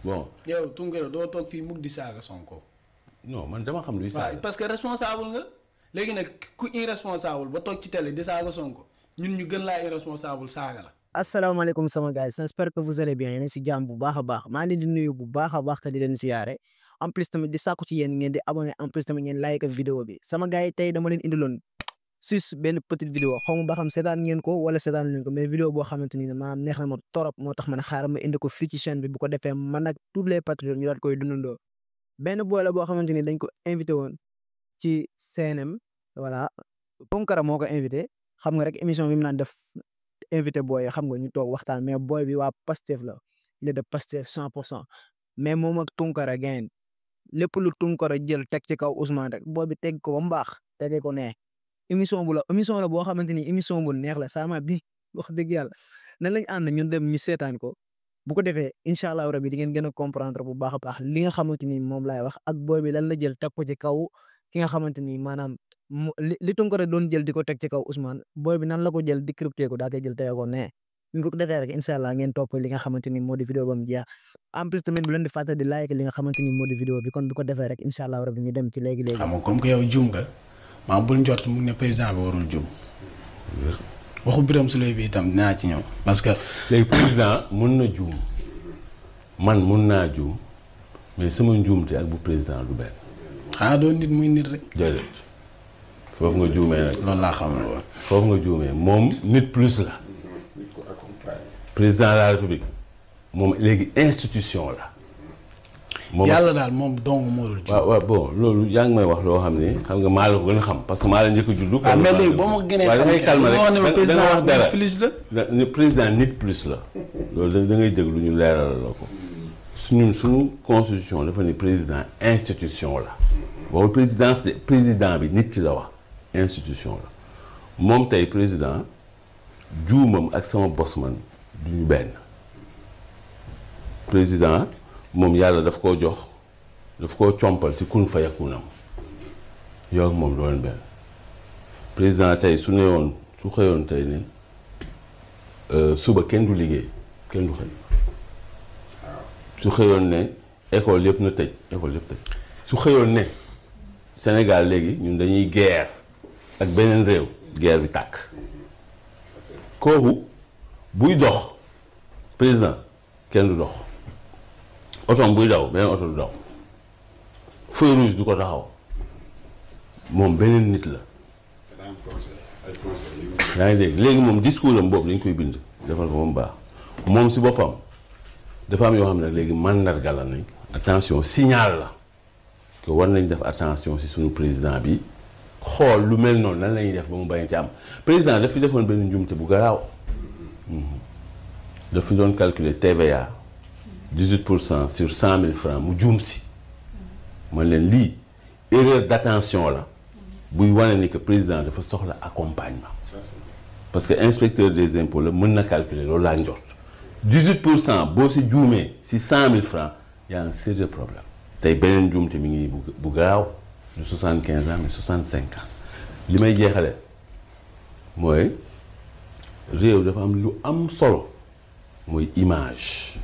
bon. yow Tounkara doo toog fii mukk di saaga Sonko. non man dama xam luy saaga. parce que responsable nga léegi nag ku irresponsable ba toog ci télé di saaga Sonko ñun ñu gën laa irresponsable saaga la. asalaamaaleykum sama gars yi j'espère que vous allez bien yéen si jàmm bu baax a baax maa ngi leen di nuyu bu baax a baax te di leen siyaare en plus tamit di sàkku ci yéen ngeen di abonné en plus tamit ngeen like vidéo bi sama gars yi tey dama leen indiloon sus benn petite vidéo xaw ma ba xam seetaan ngeen ko wala seetaan leen ko mais vidéo boo xamante ni maanaam neex na ma torop moo tax ma ne xaaral ma indi ko fii ci chaîne bi bu ko defee man ak tous les patriotes ñu daal koy dundandoo benn boy la boo xamante ni dañ ko invité woon ci CNM voilà Tounkara moo ko invité xam nga rek émission bi mu naan def invité boy xam nga ñu toog waxtaan mais boy bi waa Pastef la il est de Pastef 100% mais moom ak Tounkara gain lépp lu Tounkara jël teg ci kaw Ousmane rek boy bi teg ko ba mu baax tegee ko nee émission la boo xamante ni émission bu neex la sama bi wax dëgg yàlla nan lañ ànd ñun dem ñu seetaan ko bu ko defee incha allah rabi di ngeen gën a comprendre bu baax a baax li nga xamante ni moom laay wax ak boy bi lan la jël teg ko ci kaw ki nga xamante ni maanaam li Tounkara doon jël di ko teg ci kaw Ousmane boy bi nan la ko jël décrypté ko daa koy jël tege ko nee bu ko defee rek incha allah ngeen topp li nga xamante ni moo di vidéo ba mu jeex en plus tamit bu leen di fàtte di like li nga xamante ni moo di vidéo bi kon bu ko defee rek incha allah rabi ñu dem ci léegi. xam nga comme que yow juum nga maa bul njort mu ne président bi warul juum waxu Birame Souleye bi itam dinaa ci ñëw parce que. léegi président mun na juum man mun naa juum mais sama njuumte ak bu président du benn. xanaa doon nit muy nit rek. déedéet foofu nga juumee nag. loolu laa xam ne woon. foofu nga juumee moom nit plus la. président de la république moom léegi institution la. moom yàlla daal moom dong moo dul juum. waaw bon loolu yaa ngi may wax loo xam ne xam nga maa la ko gën a xam parce que maa la njëkk a juddu. waaw mais léegi boo ma gënee xam da ngay calmer rek da nga wax dara président nit plus la. loolu da ngay déglu ñu leeral la ko suñu constitution dafa ne président institution la boobu présidence de président bi nit ki la wax institution la moom tey président juumam ak sama bos man duñu benn président. moom yàlla daf koo jox daf koo compal si kun fa yakunam yow ak moom doon benn président tey su newoon su xëyoon tey ne suba kenn du liggéey kenn du xëy su xëyoon ne école yëpp na tëj école yëpp tëj su xëyoon ne Sénégal léegi ñun dañuy guerre ak beneen réew guerre bi tàkk kooku buy dox président kenn du dox otoom buy daw beneen oto du daw feu rouge du ko taxaw moom beneen nit la. yaa ngi dégg léegi moom discours am boobu dañ koy bind defal ko moom baax moom si boppam dafa am yoo xam ne léegi mandarga la nañ attention signal la que war nañ def attention si suñu président bi xool lu mel noonu nan la ñuy def ba mu bañ ci am président daf fi defoon benn njumte bu garaaw daf fi doon calculer TVA 18% sur 100 000 francs mu juum si man leen lii erreur d'attention la buy wane ni que président dafa soxla accompagnement parce que inspecteur des impôts la mën na calculer loolu laa njort 18% boo si juumee si 100 000 francs y a un sérieux problème tey beneen juumte mi ngi bu garaaw de 75 ans mais 65 ans li may jeexale mooy réew dafa am lu am solo mooy image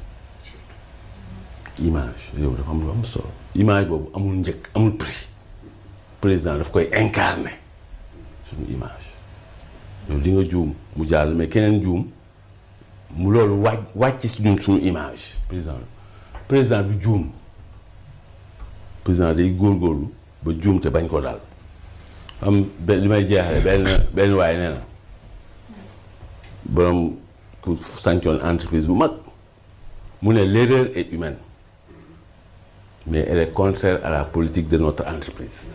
réew dafa am lu am solo image boobu amul njëkk amul prix président daf koy incarner suñu image yow di nga juum mu jàll mais keneen juum mu loolu wàcc si ñun suñu image président du juum président day góorgóorlu ba juum te bañ ko daal am li may jeexale benn waaye nee na borom ku sàncoon entreprise bu mag mu ne l'erreur est humaine mais elle est contraire à la politique de notre entreprise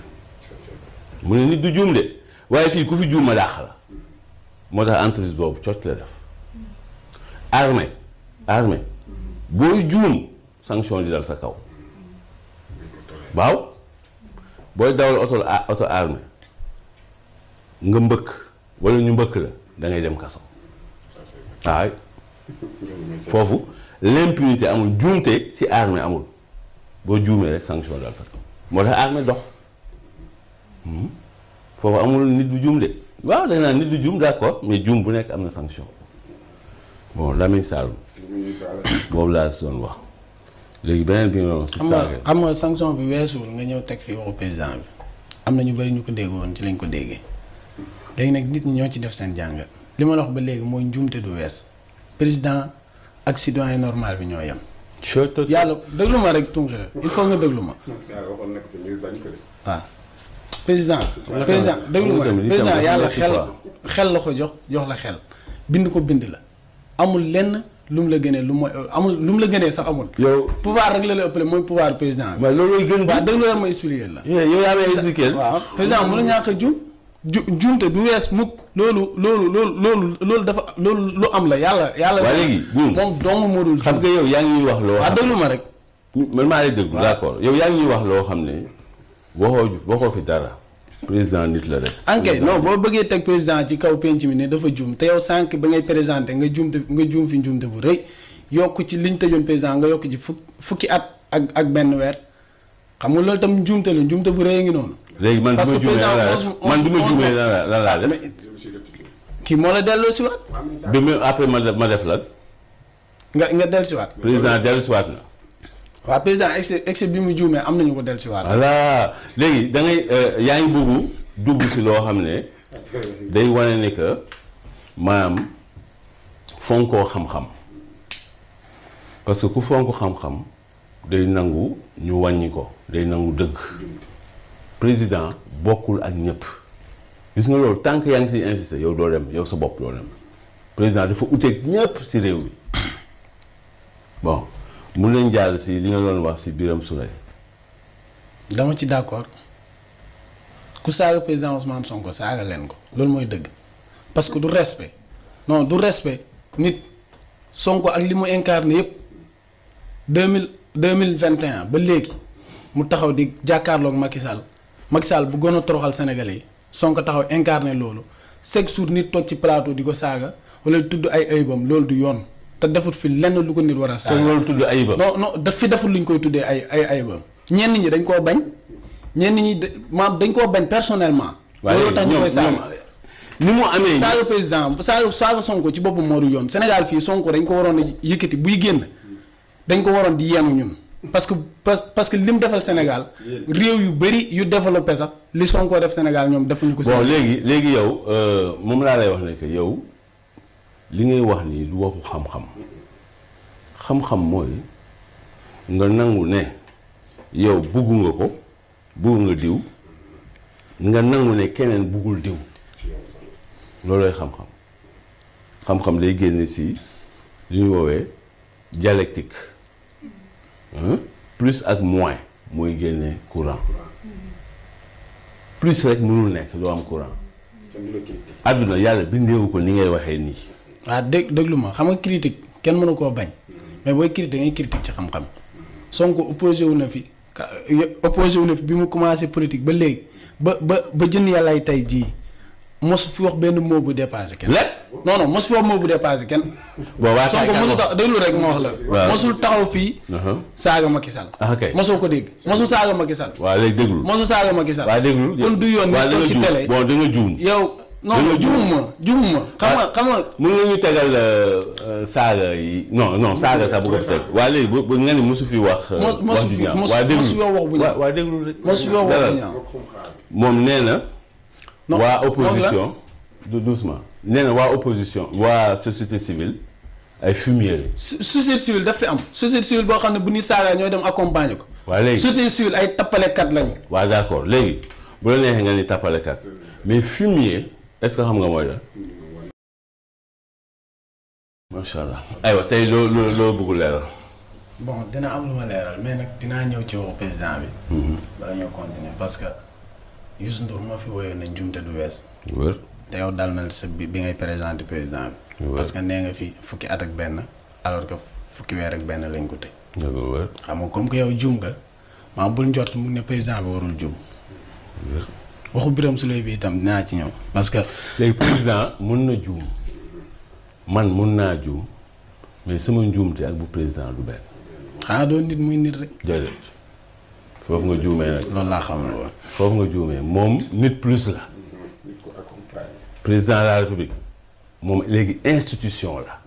mu ne nit du juum de waaye fii ku fi juum ma dàq la moo tax entreprise boobu cocc la def armée booy juum sanction di dal sa kaw waaw booy dawal oto armée nga mbëkk wala ñu mbëkk la da ngay dem kaso waaw foofu l'impunité amul juumte si armée amul boo juumee rek sanction dal sa kaw moo tax armée dox foofu amul nit du juum de waaw da nga naan nit du juum d'accord mais juum bu nekk am na sanction bon Lamine Sall boobu laa si doon wax léegi beneen bi nga si saaga. xam nga sanction bi weesuwul nga ñëw teg fii waxu président bi am na ñu bari ñu ko déggoon ci lañ ko déggee léegi nag nit ñi ñoo ci def seen jàngat li ma la wax ba léegi mooy njuumte du wees président ak citoyen normal bi ñoo yem. yàlla déglu ma rek tunki la il faut nga déglu ma. waaw président déglu ma président yàlla xel la ko jox la xel bind ko bind la amul lenn lu mu la gënee lu mooy amul lu mu la gënee sax amul. yow pouvoir rek la ëppale mooy pouvoir président bi. mais loolu gën waaw déglu la ma expliqué la. yow yaa may expliqué. waaw président mu la ñàkk a juumte du wees mukk loolu dafa loolu lu am la yàlla. waa léegi moom dong moo dul. xam nga yow yaa ngi ñuy wax loo. waaw déglu ma rek. man maa lay déglu d'accord yow yaa ngi ñuy wax loo xam ne waxoo fi dara. président nit la rek. ankay non boo bëggee teg président ci kaw penc mi ne dafa juum te yow sànq ba ngay présenté nga juum fi njuumte bu rëy yokk ci liñ tëjoon président nga yokk ci fukki at ak benn weer xam nga loolu tam njuumte la njuumte bu rëy ngi noonu. léegi man du ma juumee lan laa def. kii moo la delloo si waat. bi même après ma def lan. nga dellu si waat. président dellu si waat na. waaw président excès bi mu juumee am nañu ko dellu si waat. voilà léegi da ngay yaa ngi bëgg dugg si loo xam ne day wane ne que maanaam fonkoo xam-xam parce que ku fonk xam-xam day nangu ñu wàññi ko day nangu dëgg président bokkul ak ñëpp gis nga loolu tant que yaa ngi siy insister yow doo dem yow sa bopp doo dem président dafa uteeg ñëpp si réew mi bon. mun leen jàll si li nga doon wax si Birame Souleye. dama ci d'accord ku saaga président Ousmane Sonko saaga leen ko loolu mooy dëgg parce que du respect non du respect nit Sonko ak li mu incarné yëpp 2021 ba léegi mu taxaw di jàkkaarloog Macky Sall bu gën a toroxal Sénégalais yi Sonko taxaw incarné loolu chaque jour nit toog ci plateau di ko saaga wala tudd ay ayibam loolu du yoon. te defut fi lenn lu ko nit war a saaga. kon loolu tudd ayibam. non daf fi defut luñ koy tuddee ay ayibam. ñenn ñi dañ koo bañ ñenn ñi dañ koo bañ personnellement. loolu tax ñu koy saaga ni mu amee. saaga président saaga Sonko ci boppam moo du yoon Sénégal fii Sonko dañ ko waroon a yëkkati buy génn dañ ko waroon di yenu ñun. parce que li mu defal Sénégal réew yu bëri yu développé sax li Sonko def Sénégal ñoom defuñu ko. bon léegi yow moom laa lay wax ne que yow. li ngay wax nii du waxu xam-xam mooy nga nangu ne yow bugg nga ko bugg nga diw nga nangu ne keneen buggul diw loolooy xam-xam day génne si li ñu woowee dialectique plus ak moins mooy génne courant plus rek mënul nekk doo am courant àdduna yàlla bindeewu ko ni ngay waxee nii. waaw déglu ma xam nga critique kenn mënu koo bañ mais booy critique da ngay critique ci xam-xam Sonko opposé wu na fi bi mu commencé politique ba léegi ba jën yàllaay tey jii mosu fi wax benn mot bu dépassé kenn. non mosu fi wax mot bu dépassé kenn. Sonko mosu tax déglu rek ma wax la. waaw mosul taxaw fii. saaga Macky Sall. ok mosoo ko dégg mosul saaga Macky Sall. waaw léegi déglu mosul saaga Macky Sall. waaw déglu kon du yoon nga toog ci télé. bon da nga juum yow. non juumuma xam nga mën nga ñu tegal saaga yi non saaga sax bu ko teg waa léegi bu nga ni mosu fi wax wax ju ñaaw waa déglu rek moom nee na waa opposition du doucement nee na waa opposition waa société civile ay fumier société civile daf fi am société civile boo xam ne bu nit saaga ñooy dem accompagner ko waa léegi société civile ay tappalekat lañu waa d'accord léegi bu la neexee nga ni tappalekat mais fumier est-ce que xam nga mooy la macha allah aywa tey loo bëgg leeral. bon dina am lu ma leeral mais nag dinaa ñëw ci waxu président bi. bala ñoo continuer parce que Youssou Ndour moo fi woyoon na njuumte du wees. wër te yow dal na sa bi ngay présenté président bi. parce que nee nga fi fukki at ak benn alors que fukki weer ak benn lañ ko tëj. xam nga comme que yow juum nga maam bul njort mu ne président bi warul juum. waxu Birame Souleye bi itam dinaa ci ñëw parce que. léegi président mun na juum man mun naa juum mais sama njuumte ak bu président du benn. xanaa doon nit muy nit rek. jërëjëf foofu nga juumee nag. loolu laa xam ne woon. foofu nga juumee moom nit plus la. président de la république moom léegi institution la.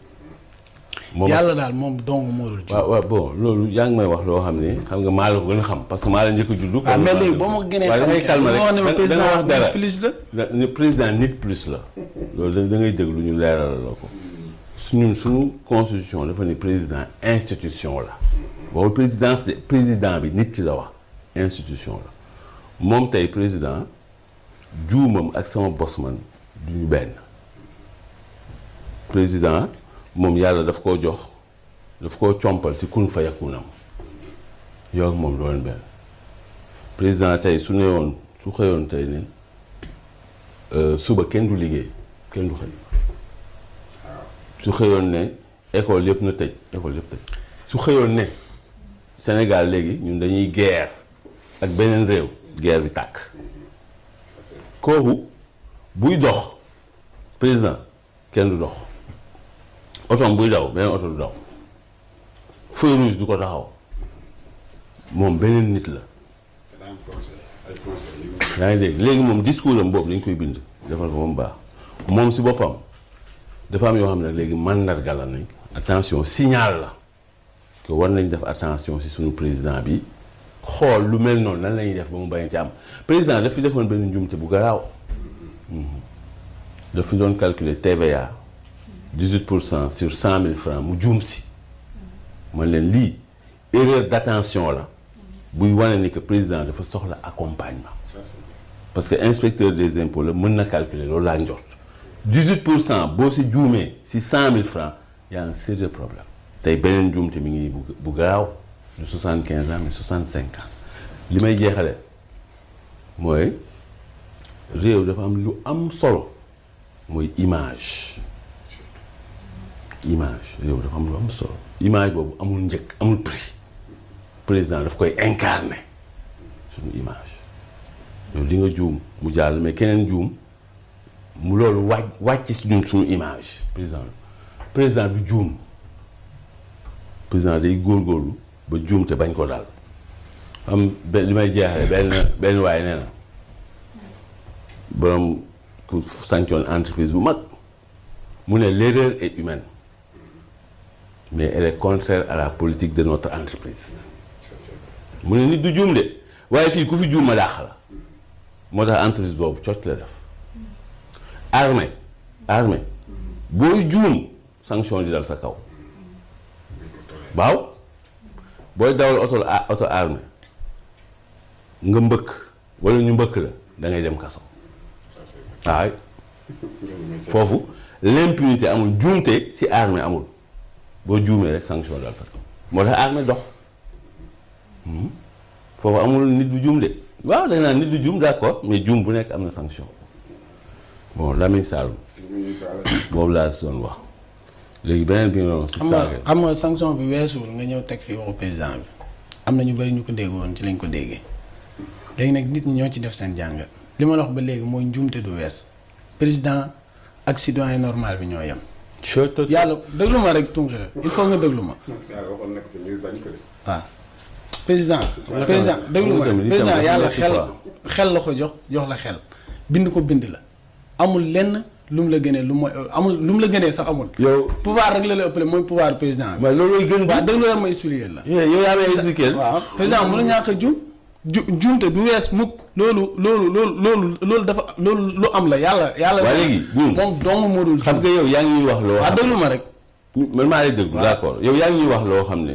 yàlla daal moom dong moo dul juum. waaw bon loolu yaa ngi may wax loo xam ne xam nga maa la ko gën a xam parce que maa la njëkk a juddu. waaw mais léegi boo ma gënee xam ne calme rek da nga wax dara plus la. président nit plus la. loolu da ngay déglu ñu leeral la ko. suñu constitution dafa ne président institution la. waxul présidence de président bi nit ki la wax institution la moom tey président juumam ak sama bos man du ñu benn président moom yàlla daf koo jox daf koo compal si kun fa yakunam yow ak moom doon benn président tey su ne woon su xëyoon tey ne suba kenn du liggéey kenn du xëy su xëyoon ne école yëpp na tëj école yëpp tëj su xëyoon ne Sénégal léegi ñun dañuy guerre ak beneen réew guerre bi tàkk kooku buy dox président kenn du dox otoom buy daw beneen oto du daw feu rouge du ko taxaw moom beneen nit la yaa ngi dégg léegi moom discours am boobu dañ koy bind defal ko moom baax moom si boppam dafa am yoo xam ne léegi mandarga la nañ attention signal la que war nañ def attention si suñu président bi xool lu mel noonu nan la ñuy def ba mu bañ ci am président daf fi defoon benn njumte bu garaaw daf fi doon calculer TVA 18% sur 100 000 francs mu juum si man leen lii erreur d'attention la buy wane ni que président dafa soxla accompagnement parce que inspecteur des impôts la mën na calculer loolu laa njort 18% boo si juumee si 100 000 francs y a un sérieux problème tey beneen juumte mi ngi bu garaaw du 75 ans mais 65 ans li may jeexale mooy réew dafa am lu am solo mooy image réew dafa am lu am solo image boobu amul njëkk amul prix président daf koy incarner suñu image yow li nga juum mu jàll mais keneen juum mu loolu wàcc si ñun suñu image président du juum président day góorgóorlu ba juum te bañ ko daal am li may jeexale benn waaye nee na borom ku sàncoon entreprise bu mag mu ne l'erreur est humaine mais elle est contraire à la politique de notre entreprise mu ne nit du juum de waaye fii ku fi juum ma dàq la moo tax entreprise boobu cocc la def armée booy juum sanction di dal sa kaw waaw booy dawal oto armée nga mbëkk wala ñu mbëkk la da ngay dem kaso waaw foofu l'impunité amul juumte si armée amul boo juumee rek sanction dal sa kaw moo tax armée dox foofu amul nit du juum de waaw da nga naan nit du juum d'accord mais juum bu nekk am na sanction bon Lamine Saloum boobu laa si doon wax léegi beneen bi nga doon si saaga xam nga sanction bi weesuwul nga ñëw teg fii waxu président bi am na ñu bari ñu ko déggoon ci lañ ko déggee léegi nag nit ñi ñoo ci def seen jàngat li ma la wax ba léegi mooy njuumte du wees président ak citoyen normal bi ñoo yem. yàlla déglu ma rek tunki la il faut nga déglu ma. waaw président déglu ma rek président yàlla xel la ko jox la xel bind ko bind la amul lenn lu mu la gënee lu mooy amul lu mu la gënee sax amul. yow pouvoir rek la ëppale mooy pouvoir président bi. mais loolu gën waaw déglu la ma expliquer la. yow yaa may expliquer. waaw président mu la ñàkk a juumte du wees mukk loolu dafa loolu lu am la yàlla. waa léegi moom dong moo dul xam nga yow yaa ngi ñuy wax loo. waaw déglu ma rek. man maa lay déglu d'accord yow yaa ngi ñuy wax loo xam ne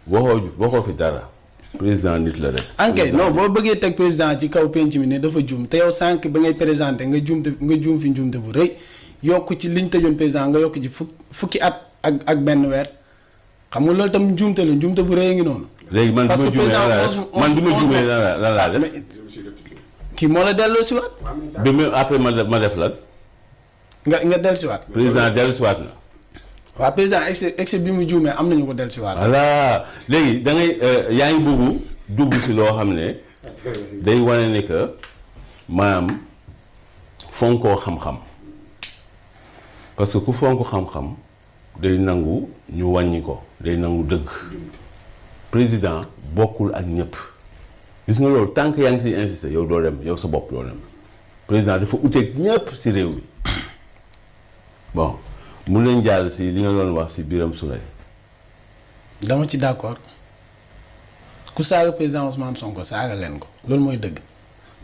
waxoo fi dara. président nit la rek. ankay non boo bëggee teg président ci kaw penc mi ne dafa juum te yow sànq ba ngay présenté nga juum fi njuumte bu rëy yokk ci liñ tëjoon président nga yokk ci fukki at ak benn weer xam nga loolu tam njuumte la njuumte bu rëy ngi noonu. léegi man du ma juumee lan laa def. kii moo la delloo si waat. bi même après ma def lan. nga dellu si waat. président dellu si waat na. waaw président excès bi mu juumee am nañu ko dellu si waat. voilà léegi da ngay yaa ngi bëgg dugg si loo xam ne day wane ni que maanaam fonkoo xam-xam parce que ku fonk xam-xam day nangu ñu wàññi ko day nangu dëgg président bokkul ak ñëpp gis nga loolu tant que yaa ngi siy insister yow doo dem yow sa bopp doo dem président dafa uteeg ñëpp si réew mi bon mun leen jàll si li nga doon wax si Birame Souleye. dama ci d'accord ku saaga président Ousmane Sonko saaga leen ko loolu mooy dëgg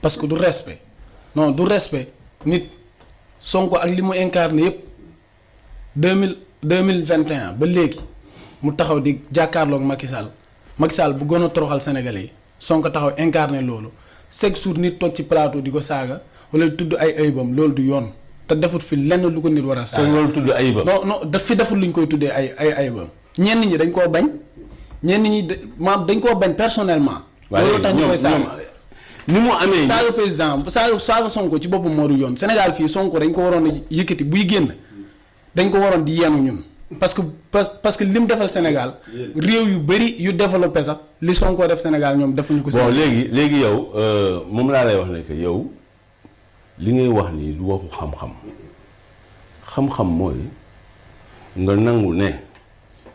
parce que du respect non du respect nit Sonko ak li mu incarné yëpp 2021 ba léegi mu taxaw di jàkkaarloog Macky Sall bu gën a toroxal Sénégalais yi Sonko taxaw incarné loolu chaque jour nit toog ci plateau di ko saaga wala tudd ay ayibam loolu du yoon te defut fi lenn lu ko nit war a saaga. te loolu tudd ayibam. non daf fi defut lu ñu koy tuddee ay ayibam. ñenn ñi dañ koo bañ ñenn ñi dañ koo bañ personnellement. loolu tax ñu koy saaga ni mu amee. saaga président saaga Sonko ci boppam moo du yoon Sénégal fii Sonko dañ ko waroon a yëkkati buy génn dañ ko waroon di yenu ñun. parce que li mu defal Sénégal réew yu bëri yu développé sax li Sonko def Sénégal ñoom defuñu ko. bon léegi yow moom laa lay wax ne que yow li ngay wax nii du waxu xam-xam mooy nga nangu ne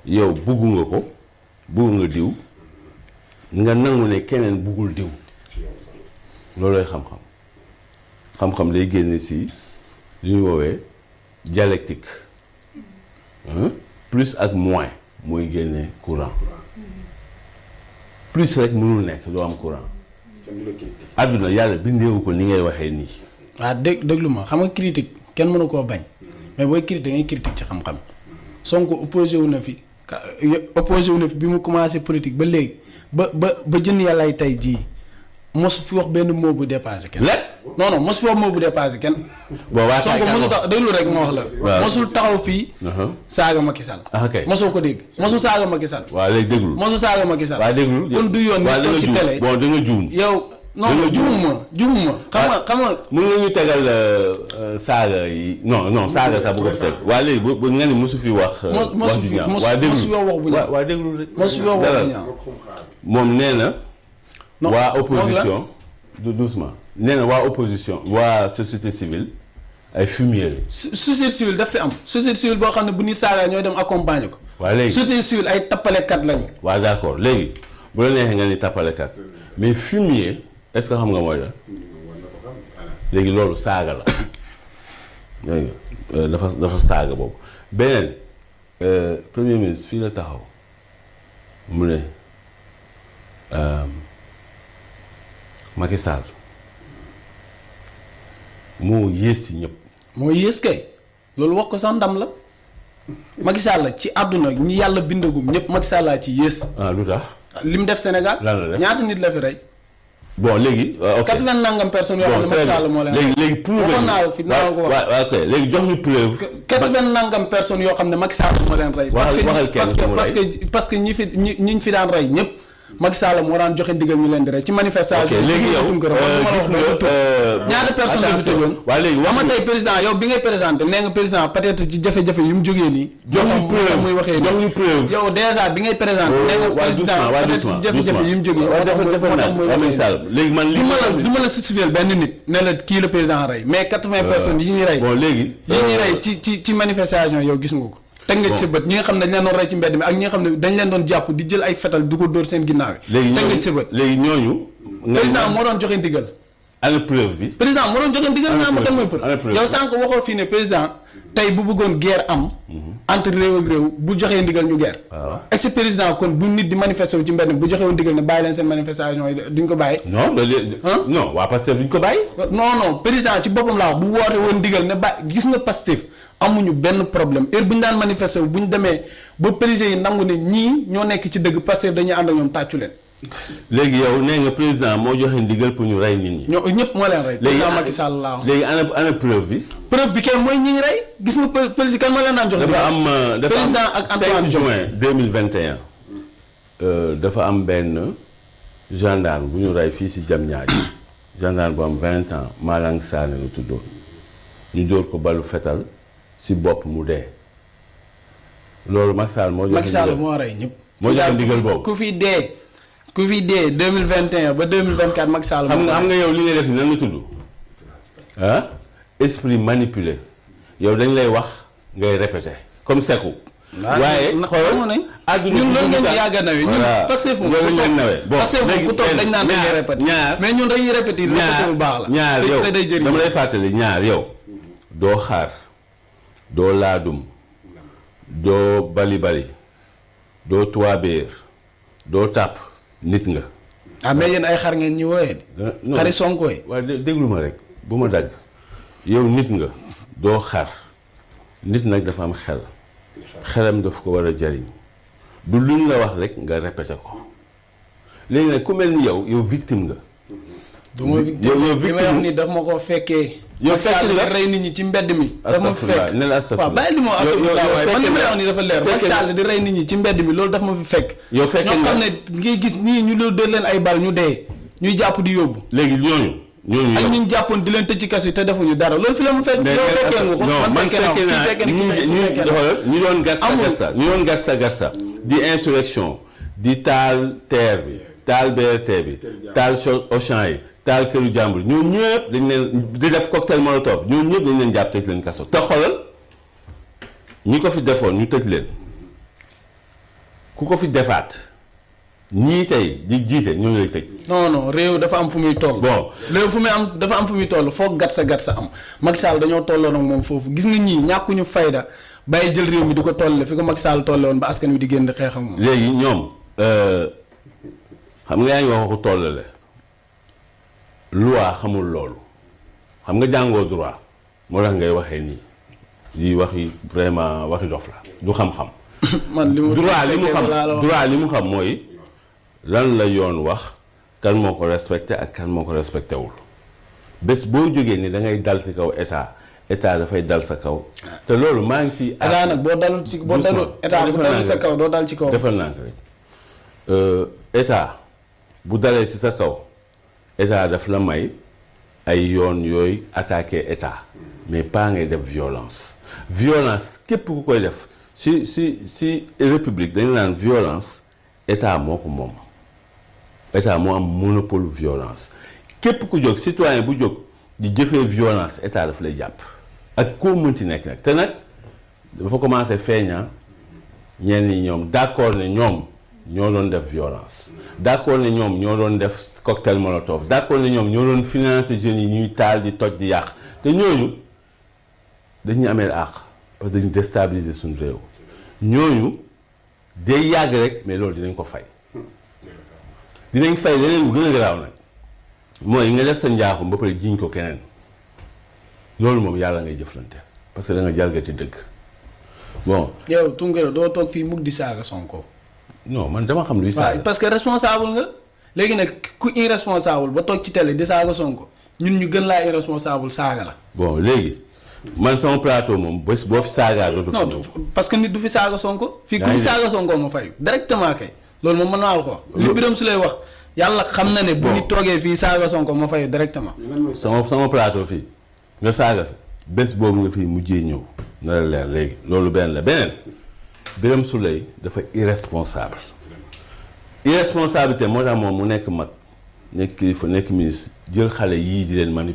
yow buggu nga ko buggu nga diw nga nangu ne keneen buggul diw loolooy xam-xam day génne si li ñu woowee dialectique. Plus ak moins mooy génne courant plus rek mënul nekk doo am courant àdduna yàlla bindeewu ko ni ngay waxee nii. waaw déglu ma xam nga critique kenn mënu koo bañ mais booy critique ngay critique ci xam-xam Sonko opposé wu na fi bi mu commencé politique ba léegi ba jën yàllaay tey jii mosu fi wax benn mot bu dépassé kenn. non mosu fi wax mot bu dépassé kenn. bon waa Sonko mosu tax déglu rek ma wax la. waaw mosul taxaw fii. saaga Macky Sall. ok mosoo ko dégg mosu saaga Macky Sall. waaw léegi déglu. mosu saaga Macky Sall. waaw déglu kon du yoon nit toog ci télé. bon da nga juum. yow non juumuma. xam nga. mën nga ñu tegal saaga yi non saaga sax bu ko teg. waa léegi bu nga ni mosu fi wax. wax ju ñaaw mosu fi wax bu ñaaw. waa déglu rek. mosu fi wax wax bu ñaaw. moom nee na. waa opposition du doucement nee na waa opposition waa société civile ay fumier la. société civile daf fi am société civile boo xam ne bu ñuy saaga ñooy dem accompagner ko. waa léegi société civile ay tappalekat lañu. waa d'accord léegi bu la neexee nga ni tappalekat mais fumier est-ce que xam nga mooy la léegi loolu saaga la dégg nga dafa saaga boobu beneen premier ministre fii la taxaw mu ne. Macky Sall moo yées ci ñëpp. moo yées kay loolu wax ko sax ndam la Macky Sall ci àdduna ñi yàlla bindagum ñëpp Macky Sall laa ci yées. Lu tax. li mu def Sénégal. lan la def ñaata nit la fi rey. bon léegi. ok 80 nangam personnes yoo xam ne Macky Sall moo leen. léegi prouvé waxoon naa fi naa ko wax. waaw ok léegi jox ñu preuve. 80 nangam personnes yoo xam ne Macky Sall moo leen rey. parce que ñi fi daan rey ñëpp. Macky Sall moo daan joxe ndigal ñu leen di rey ci manifestation. ok léegi yow gis nga ñaata personne la fi tëjoon. waaw léegi wax nga tey président yow bi ngay présenté nee nga président peut-être ci jafe-jafe yu mu jógee nii. jox ñu preuve muy waxee jox ñu preuve. yow déjà bi ngay présenté. nee nga président peut-être ci jafe-jafe yu mu jógee. léegi man du ma la justifier benn nit ne la kii la président rey mais 80 personnes yi ñuy rey. bon léegi yi ñuy rey ci manifestation yow gis nga ko. teg nga ci sa bët ñi nga xam ne dañ leen doon rey ci mbedd mi ak ñi nga xam ne dañ leen doon jàpp di jël ay fetal di ko dóor seen ginnaaw yi. teg nga ci sa bët léegi ñooñu. président moo doon joxe ndigal. ana preuve bi. président moo doon joxe ndigal nga am kan mooy preuve. yow sànq waxoo fii ne président tey bu bëggoon guerre am. entre réew ak réew bu joxee ndigal ñu guerre. waaw est ce que président kon bu nit di manifester wu ci mbedd mi bu joxee woon ndigal ne bàyyi leen seen manifestation yi duñ ko bàyyi. non waa Pastef duñ ko bàyyi. non président ci boppam laa wax bu woote woon ndigal ne bàyyi gis nga Pastef amuñu benn problème heure bu ñu daan manifester wu bu ñu demee ba policiers yi nangu ne ñii ñoo nekk ci dëgg Pastef dañuy ànd ak ñoom tàccu leen. léegi yow nee nga président moo joxe ndigal pour ñu rey nit ñi. ñoo ñëpp moo leen rey. président Macky Sall laa wax. léegi ana preuve bi. preuve bi kenn mooy ñi ñu rey gis nga policier kan moo leen daan jox. dafa am président ak Antoine 5 juin 2021 dafa am benn gendarme bu ñu rey fii si Diamniadio gendarme bu am 20 ans Malang Sané la tuddoon ñu dóor ko balu fetal si bopp mu dee loolu Macky Sall moo joxe Macky Sall moo rey ñëpp. moo joxe ndigal boobu ku fi dee 2021 ba 2024 Macky Sall. xam nga yow li nga def ni nan la tudd esprit manipulé yow dañ lay wax ngay répété comme Seku. waaye xoolal àdduna ñun loolu ngeen yàgg a nawee ñun Pastef moom loolu ngeen nawee bon léegi ku toog dañ naan dañuy répété mais ñun dañuy répété bu baax la ñaar yow dama lay fàttali ñaar yow doo xaar doo laadum doo bali doo tuwaabeer doo tàpp nit nga. mais yéen ay xar ngeen ñu wooyee. xari Sonko yi. waaw déglu ma rek bu ma dagg yow nit nga doo xar nit nag dafa am xel xelam daf ko war a jariñ du luñ la wax rek nga répété ko léegi nag ku mel ni yow victime nga. du ma victime li may wax ni daf ma ko fekkee. yow fekk nga rey nit ñi ci mbedd mi. dafa ma fekk ne la astafurlah waaw bàyyi li ma astafurlah waaye man li may wax ni dafa leer. Macky Sall di rey nit ñi ci mbedd mi loolu dafa ma fi fekk. yow fekk nga ñoo xam ne ngay gis nii ñu loolu dër leen ay bal ñu dee ñuy jàpp di yóbbu. léegi ñooñu ak ñi ñu jàppoon di leen tëj ci kaso yi te defuñu dara loolu fi la mu fekk. yow fekkee nga ko man fekkee ñu doon garsa di insurrection di taal TER bi taal BRT bi taal Auchan yi taal këru jàmbur ñoom ñëpp dañ leen di def cocktail molotov ñoom ñëpp dañ leen jàpp tëj leen kaso te xoolal ñi ko fi defoon ñu tëj leen ku ko fi defaat ñii tey di jiite ñoo lay tëj. non réew dafa am fu muy toll. bon réew fu muy am dafa am fu muy toll foog gat sa am Macky Sall dañoo tolloon ak moom foofu gis nga ñii ñàkkuñu fayda bàyyi jël réew mi di ko tolle fi ko Macky Sall tolle woon ba askan wi di génn di xeex ak moom. léegi ñoom xam nga yaa ngi wax waxu tollale loi xamul loolu xam nga jàngoo droit moo tax ngay waxee nii di waxi vraiment waxi dof la du xam-xam. man li mu droit li mu xam mooy lan la yoon wax kan moo ko respecté ak kan moo ko respecté wul bés boo jógee ni da ngay dal ci kaw état dafay dal sa kaw te loolu maa ngi si. état nag boo dalul ci boo dalul état bu dalul sa kaw doo dal ci kaw. defal naa ko rek état bu dalee ci sa kaw état daf la may ay yoon yooyu attaquer état mais pas ngay def violence képp ku koy def si république dañu naan violence état moo ko moom état moo am monopole violence képp ku jóg citoyen bu jóg di jëfee violence état daf lay jàpp ak koo mënti nekk nag te nag dafa commencé feeña ñenn ñi ñoom d'accord ne ñoom ñoo doon def violence d'accord ne ñoom ñoo doon def cocktail molotov d'accord ne ñoom ñoo doon financer jeunes yi ñuy taal di toj di yàq te ñooñu dañuy amee àq parce que dañu déstabiliser suñu réew ñooñu day yàgg rek mais loolu dinañ ko fay dinañ fay leneen bu gën a garaaw nag mooy nga def sa njaaxum ba pare jiiñ ko keneen loolu moom yàlla ngay jëflante parce que da nga jalgati dëgg bon. yow Tounkara doo toog fii mukk di saaga Sonko. non man dama xam luy saaga. parce que responsable nga léegi nag ku irresponsable ba toog ci télé di saaga Sonko ñun ñu gën laa irresponsable saaga la. bon léegi man sama plateau moom bés boo fi saagaa dootu fi ñëw. parce que nit du fi saaga Sonko. fii ku fi saaga Sonko ma fay directement kay loolu moom mën naa ko. li Birame su lay wax yàlla xam na ne. bu ñu toogee fii saaga Sonko ma fay directement. sama plateau fii nga saaga fi bés boobu nga fii mujjee ñëw na la leer léegi loolu benn la beneen Birame Souleye dafa irresponsable irresponsabilité moo tax moom mu nekk mag nekk kilifa nekk ministre jël xale yii di leen manipuler